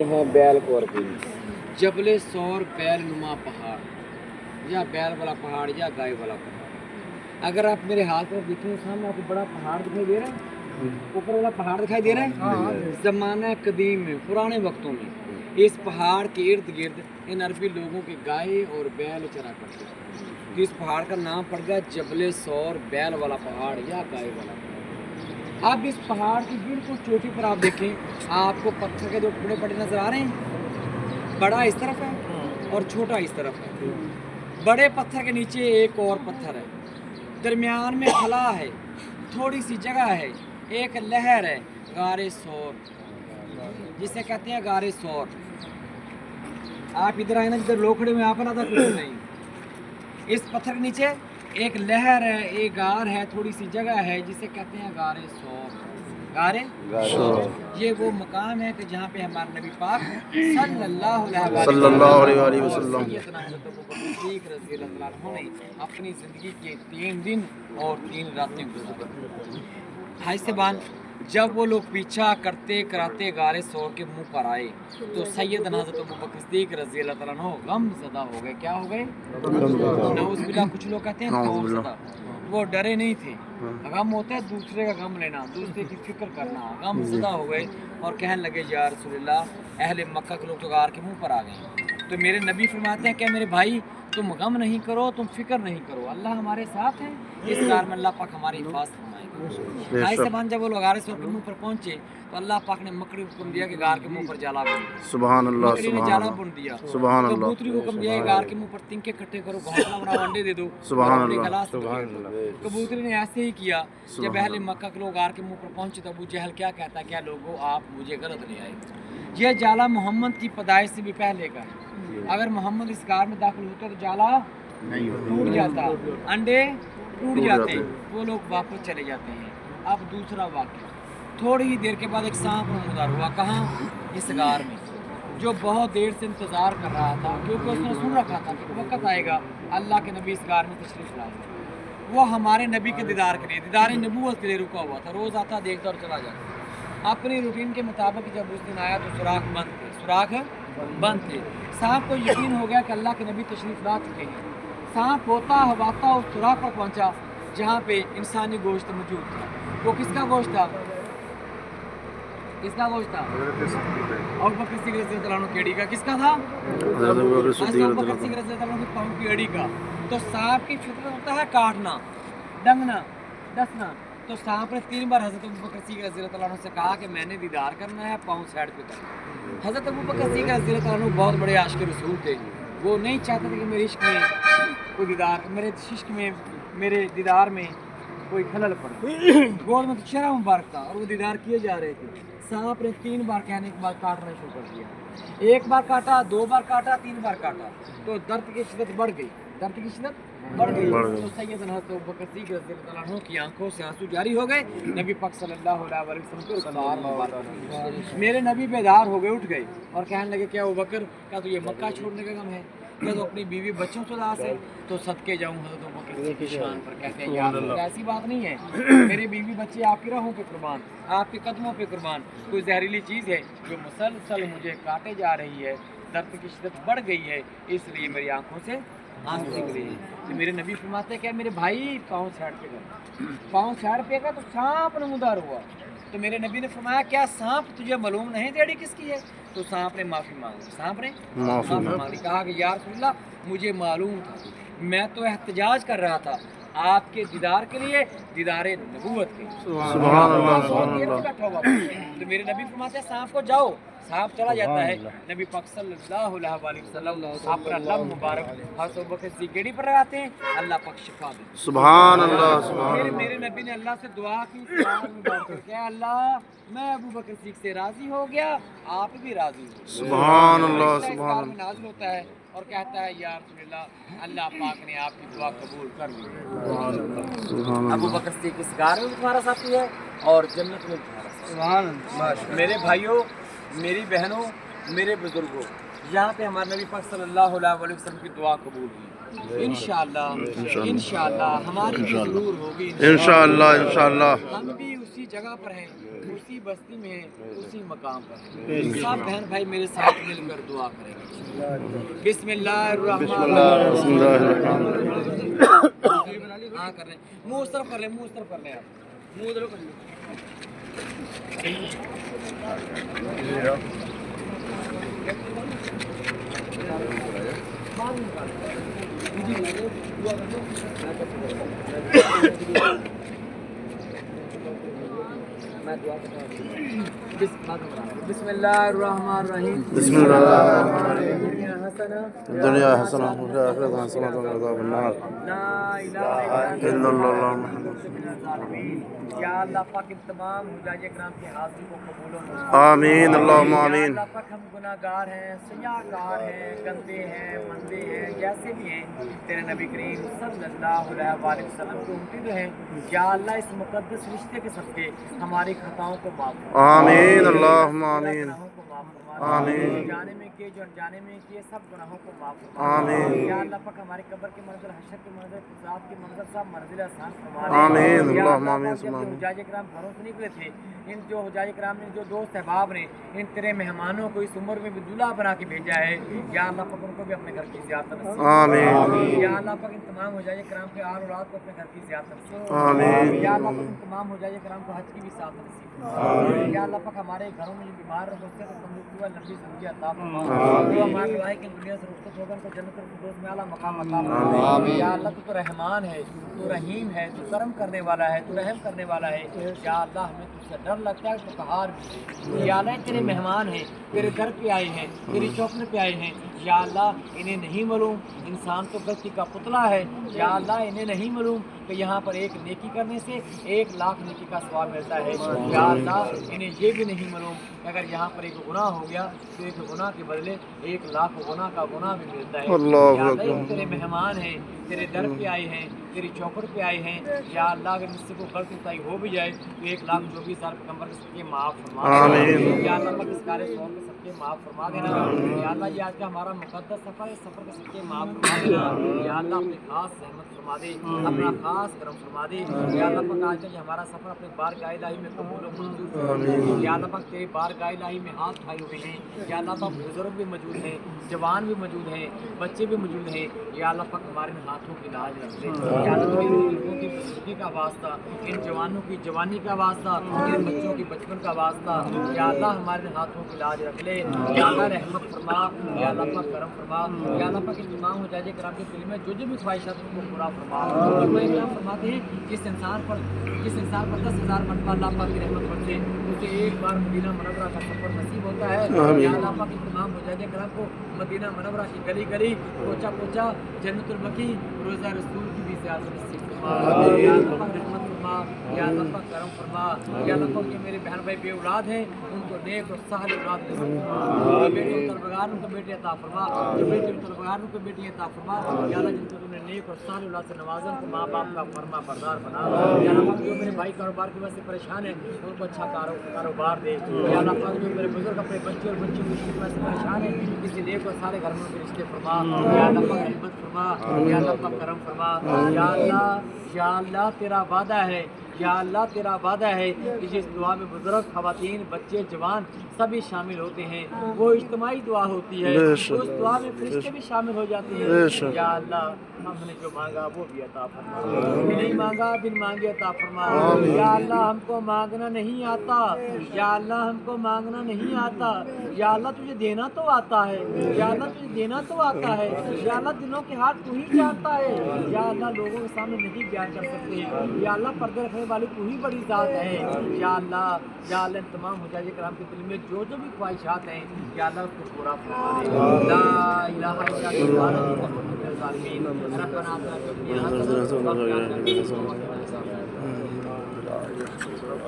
ہے بیل قربی جبل سور بیل نما پہاڑ یا بیل والا پہاڑ یا گائے والا پہاڑ. اگر آپ میرے ہاتھ پر دیکھیں سامنے آپ کو بڑا پہاڑ دکھائی دے رہا ہے, اوپر والا پہاڑ دکھائی دے رہا ہے. زمانہ قدیم میں پرانے وقتوں میں اس پہاڑ کے ارد گرد ان عربی لوگوں کے گائے اور بیل چرا کرتے تھے. تو اس پہاڑ کا نام پڑ گیا جبل سور بیل والا پہاڑ یا گائے والا پہاڑ. اب اس پہاڑ کی بالکل چوٹی پر آپ دیکھیں, آپ کو پتھر کے دو ٹکڑے پڑے نظر آ رہے ہیں. بڑا اس طرف ہے اور چھوٹا اس طرف ہے. بڑے پتھر کے نیچے ایک اور پتھر ہے, درمیان میں خلا ہے, تھوڑی سی جگہ ہے, ایک لہر ہے, غار سور جسے کہتے ہیں غار سور. آپ ادھر آئے نا, جدھر لوگ کھڑے ہوئے, آپ کو نہ کچھ نہیں. اس پتھر کے نیچے ایک لہر ہے, ایک غار ہے, تھوڑی سی جگہ ہے جسے کہتے ہیں غار سور. غار سور یہ وہ مقام ہے کہ جہاں پہ ہمارے نبی پاک صلی اللہ علیہ وسلم سیدنا حضرت ابوبکر صدیق رضی اللہ عنہ نے اپنی زندگی کے 3 دن اور 3 راتیں گزاری. حج سے بعد جب وہ لوگ پیچھا کرتے کراتے غار سور کے منہ پر آئے تو سیدنا حضرت ابوبکر صدیق رضی اللہ عنہ غم زدہ ہو گئے. کیا ہو گئے؟ نعوذ باللہ. کچھ لوگ کہتے ہیں خوف زدہ. وہ ڈرے نہیں تھے. غم ہوتا ہے دوسرے کا غم لینا, دوسرے کی فکر کرنا. غم زدہ ہو گئے اور کہنے لگے یا رسول اللہ, اہل مکہ کے لوگ تو غار کے منہ پر آ گئے. تو میرے نبی فرماتے ہیں کہ میرے بھائی تم غم نہیں کرو, تم فکر نہیں کرو, اللہ ہمارے ساتھ ہے. اس کار میں اللہ پاک ہماری حفاظت فرمائے گا. حج سے بعد جب وہ لوگ غار سور کے منہ پر پہنچے تو اللہ پاک نے مکڑی کو حکم دیا کہ غار کے منہ پر جالا بن دیا. سبحان اللہ. مکڑی نے جالا بن دیا. سبحان اللہ. کبوتری کو حکم دیا کہ غار کے منہ پر تنکے اکٹھے کرو, گھونسلہ بناؤ, انڈے دے دو. سبحان اللہ. کبوتری نے ایسے ہی کیا. جب اہل مکہ کے لوگ غار کے منہ پر پہنچے تو ابو جہل کیا کہتا ہے, کیا لوگوں آپ مجھے غلط لے آئے. یہ جالا محمد کی پیدائش سے بھی پہلے کا ہے. اگر محمد اس غار میں داخل ہوتے تو جالا ٹوٹ جاتا, انڈے ٹوٹ جاتے, وہ لوگ واپس چلے جاتے ہیں. اب دوسرا واقعہ, تھوڑی ہی دیر کے بعد ایک سانپ نمودار ہوا. کہاں؟ اس غار میں, جو بہت دیر سے انتظار کر رہا تھا, کیونکہ اس نے سن رکھا تھا کہ وقت آئے گا اللہ کے نبی اس غار میں تشریف لائیں گے. وہ ہمارے نبی کے دیدار کے لیے, دیدار نبوت کے لیے رکا ہوا تھا. روز آتا, دیکھتا اور چلا جاتا. اپنی روٹین کے مطابق جب اس دن آیا تو سوراخ بند تھے, سوراخ بند تھے. سانپ کو یقین ہو گیا کہ اللہ کے نبی تشریف لا چکے ہیں. سانپ ہوتا ہواتا اس سوراخ پر پہنچا جہاں پہ انسانی گوشت موجود تھا. وہ کس کا گوشت تھا؟ کس کا گوشت تھا؟ اور بکر صدیق رضی اللہ عنہ کی اڑی کا. کس کا تھا؟ حضرت بکر صدیق رضی اللہ عنہ کی پاؤں کی اڑی کا. تو سانپ کی فطرت ہوتا ہے کاٹنا, ڈنگنا, ڈسنا. تو سانپ نے 3 بار حضرت ابوبکر صدیق رضی اللہ عنہ سے کہا کہ میں نے دیدار کرنا ہے, پاؤں سائڈ پہ کرنا. حضرت ابوبکر صدیق رضی اللہ عنہ بہت بڑے عاشق رسول تھے. وہ نہیں چاہتے تھے کہ میرے عشق میں کوئی دیدار, میرے عشق میں, میرے دیدار میں کوئی خلل پڑے. گود میں تو چہرہ مبارک تھا اور وہ دیدار کیے جا رہے تھے. سانپ نے 3 بار کہنے کے بعد کاٹنا شروع کر دیا. 1 بار کاٹا, 2 بار کاٹا, 3 بار کاٹا, تو درد کی شدت بڑھ گئی. درد کی شدت بڑھ گئی. تو سیدنا حضرت ابوبکر صدیق رضی اللہ عنہ کی آنکھوں سے آنسو جاری ہو گئے. نبی پاک صلی اللہ علیہ وسلم کو رخسار مبارک. میرے نبی بیدار ہو گئے, اٹھ گئے اور کہنے لگے کیا ابوبکر, کیا تو یہ مکہ چھوڑنے کا غم ہے, کیا تو اپنی بیوی بچوں سے اداس ہے؟ تو صدقے جاؤں حضرت ابوبکر صدیق کی شان پر. کہتے ہیں یا رسول اللہ ایسی بات نہیں ہے, میری بیوی بچے آپ کی راہوں پہ قربان, آپ کے قدموں پہ قربان. کوئی زہریلی چیز ہے جو مسلسل مجھے کاٹے جا رہی ہے, درد کی شدت بڑھ گئی ہے, اس لیے میری آنکھوں سے آنسو نکلے ہیں. تو میرے نبی فرماتے ہیں کہ میرے بھائی پاؤں سائڈ پہ کر. پاؤں سائڈ پہ کر تو سانپ نمودار ہوا. تو میرے نبی نے فرمایا کیا سانپ تجھے معلوم نہیں ڈیڑھی کس کی ہے؟ تو سانپ نے معافی مانگی. سانپ نے معافی مانگی. کہا کہ یا رسول اللہ مجھے معلوم تھا, میں تو احتجاج کر رہا تھا آپ کے دیدار کے لیے, دیدار نبوت کے. سبحان اللہ. سبحان اللہ. تو میرے نبی فرماتے ہیں سانپ کو جاؤ. سانپ چلا جاتا ہے. نبی پاک صلی اللہ علیہ وسلم اپنا لب مبارک حضرت ابوبکر صدیق گیڑی پر لگاتے ہیں, اللہ پاک شفا دے. سبحان اللہ. سبحان اللہ. میرے نبی نے اللہ سے دعا کی, کہ اللہ میں ابوبکر صدیق سے راضی ہو گیا, آپ بھی راضی ہو. سبحان اللہ. سبحان اللہ. نازل ہوتا ہے اور کہتا ہے یا رسول اللہ, اللہ پاک نے آپ کی دعا قبول کر لی. ابوبکر صدیق اس غار میں تمہارا ساتھی ہے اور جنت میں تمہارا ساتھی. میرے بھائیوں, میری بہنوں, میرے بزرگوں, यहाँ पे हमारे नबी पाक सल्लल्लाहु अलैहि वसल्लम की दुआ कबूल हुई। इंशाअल्लाह हमारी भी जरूर होगी इंशाअल्लाह इंशाअल्लाह। हम भी उसी जगह पर हैं, उसी बस्ती में हैं, उसी मकाम पर हैं। सब बहन भाई मेरे साथ मिलकर दुआ करेंगे। बिस्मिल्लाहिर्रहमानिर्रहीम। हाँ कर रहे हैं, मुँह उस तरफ कर लें, मुँह उस तरफ कर लें, आप मुँह उधर कर लें। बिस्मिल्लाहिर्रहमानिर्रहीम। दुनिया हसना आखिरत हसना वनार ला इलाहा इल्लल्लाह। या अल्लाह पाक इन तमाम हुजाए कराम के हाजिर को कबूल और मंजूर आमीन अल्लाहुम्मा या आमीन। अल्लाह पाक हम गुनाहगार हैं, सयाहकार हैं, गंदे हैं, मंदे हैं, जैसे भी हैं तेरे नबी करीम सल्लल्लाहु अलैहि वसल्लम के उम्मती जो हैं, या अल्लाह इस मुकद्दस रिश्ते के सदके हमारी खताओं को माफ फरमा। आमीन अल्लाहुम्मा आमीन। गुनाहों को माफ फरमा। आमीन। जाने में किए जो अनजाने में किए सब गुनाहों को माफ फरमा। आमीन। या अल्लाह पाक हमारे कब्र के मंजर, हश्र के मंजर, रात के मंजर सब मंजिल आसान फरमा। आमीन या अल्लाहुम्मा अल्लाह आमीन पाक जब हुजाए कराम घरों से निकले थे, इन जो हुजाए कराम ने, जो दोस्त अहबाब ने इन तेरे मेहमानों को इस उम्र में भी दूल्हा बना के भेजा है, या अल्लाह पाक उनको भी अपने घर की ज़ियारत नसीब। आमीन। या अल्लाह पाक इन तमाम हुजाए कराम के आल औलाद को अपने घर की ज़ियारत नसीब। आमीन। या अल्लाह पाक इन तमाम हुजाए कराम को हज की भी साथ नसीब। या अल्लाह पाक हमारे घरों में जो बीमार है उससे तो तंदुरुस्ती व लंबी ज़िंदगी अता फरमा। जो हमारे दुआ है कि दुनिया से रुखसत होकर उनको जन्नत फिरदौस में आला मकाम अता फरमा। या अल्लाह तू तो रहमान है, तू रहीम है, तू करम करने वाला है, तू रहम करने वाला है। या अल्लाह हमें तुझसे डर लगता है तो कहार भी। या अल्लाह तेरे मेहमान हैं, तेरे दर पे आए हैं, तेरी चौखट पे आए हैं। या अल्लाह इन्हें नहीं मालूम इंसान तो गलती का पुतला है। या अल्लाह इन्हें नहीं मालूम कि यहाँ पर एक नेकी करने से 1 लाख नेकी का सवाब मिलता है। या अल्लाह इन्हें ये भी नहीं मालूम कि अगर यहाँ पर एक गुनाह हो गया तो एक गुनाह के बदले 1 लाख गुनाह का गुनाह भी मिलता है। अल्लाह या अल्लाह अकबर। तेरे मेहमान हैं, तेरे दर पे आए हैं, तेरी चौखट पे आए हैं। या अल्लाह अगर मुझसे को गलती उताई हो भी जाए तो 1,24,000 पैगम्बर के सबके माफ़ फरमा देना। या अल्लाह पाक इस कार्य सौर के सबके माफ़ फरमा देना। या अल्लाह ये आज का हमारा मुक़द्दस सफ़र है, सफ़र के सबके माफ़ फरमा देना। या अल्लाह अपनी खास रहमत फरमा दे, अपना खास करम फरमा दे। या अल्लाह पाक आज का ये हमारा सफ़र अपने बारगाह इलाही में कबूल और मंजूर फरमा। या अल्लाह पाक तेरे बारगाह इलाही में हाथ उठाए हुए हैं। या अल्लाह पाक बुजुर्ग भी मौजूद हैं, जवान भी मौजूद हैं, बच्चे भी मौजूद हैं। या अल्लाह पाक हमारे हाथों की लाज रख ले। या अल्लाह इन बुजुर्गों की बुजुर्गी का वास्ता, इन जवानों की जवानी का वास्ता, इन बच्चों की बचपन का वास्ता, या अल्लाह हमारे हाथों की लाज रख ले। या अल्लाह रहमत फरमा, या अल्लाह पाक करम फरमा। या अल्लाह पाक तमाम हुजाए कराम के दिल में जो भी ख्वाहिशात हैं उनको पूरा फरमा। और मैं क्या फरमाते हैं, जिस इंसान पर 10,000 मरतबा अल्लाह पाक की रहमत बरसे उसे एक बार मदीना मनव्वरा का सफर नसीब होता है। या अल्लाह पाक तमाम हुजाए कराम को मदीना मनव्वरा की गली गली, पोचा पोचा, जन्नतुल बकी, रोज़ा रसूल की भी ज़ियारत नसीब फरमा। या अल्लाह पाक रहमत फरमा, या अल्लाह पाक करम फरमा। या अल्लाह पाक जो मेरे बहन भाई बे औलाद हैं उनको नेक और साहल औलाद नसीब फरमा। जो बेटे तलबगार उनको बेटी अता फरमा, जो बेटे तलबगार उनको बेटी अता फरमा। या अल्लाह जिनको तूने नेक और साहल औलाद से नवाजा उनको माँ बाप का फरमा बरदार बना। या अल्लाह पाक जो मेरे भाई कारोबार की वजह से परेशान है उनको अच्छा कारोबार दे। या अल्लाह पाक जो मेरे बुजुर्ग अपने बच्चे और बच्चियों की वजह से परेशान है किसी नेक और सारे घर में उनके रिश्ते फरमा। या अल्लाह पाक रहमत फरमा, या अल्लाह पाक करम फरमा। या अल्लाह तेरा वादा है, या अल्लाह तेरा वादा है कि जिस दुआ में बुजुर्ग, खवातीन, बच्चे, जवान सभी शामिल होते हैं वो इज्तिमाई दुआ होती है। उस दुआ में फरिश्ते भी शामिल हो जाते हैं। या अल्लाह हमने जो मांगा वो भी अता फरमा, नहीं मांगा बिन मांगे अता फरमा। या अल्लाह हमको मांगना नहीं आता, या अल्लाह हमको मांगना नहीं आता। या अल्लाह तुझे देना तो आता है, या अल्लाह तुझे देना तो आता है। या अल्लाह दिलों के हाथ तू ही जानता है। या अल्लाह लोगों के सामने नहीं बयान कर सकते। या अल्लाह पर्दे रखने वाली तू ही बड़ी ज़ात है। या अल्लाह तमाम हुजाए कराम के दिल में जो जो भी ख्वाहिशात हैं या अल्लाह उसको पूरा फरमा दे। ला इलाहा इल्लल्लाह रब्बना आतिना फिद दुनिया हसनह व फिल आखिरति हसनह व क़िना अज़ाबन नार।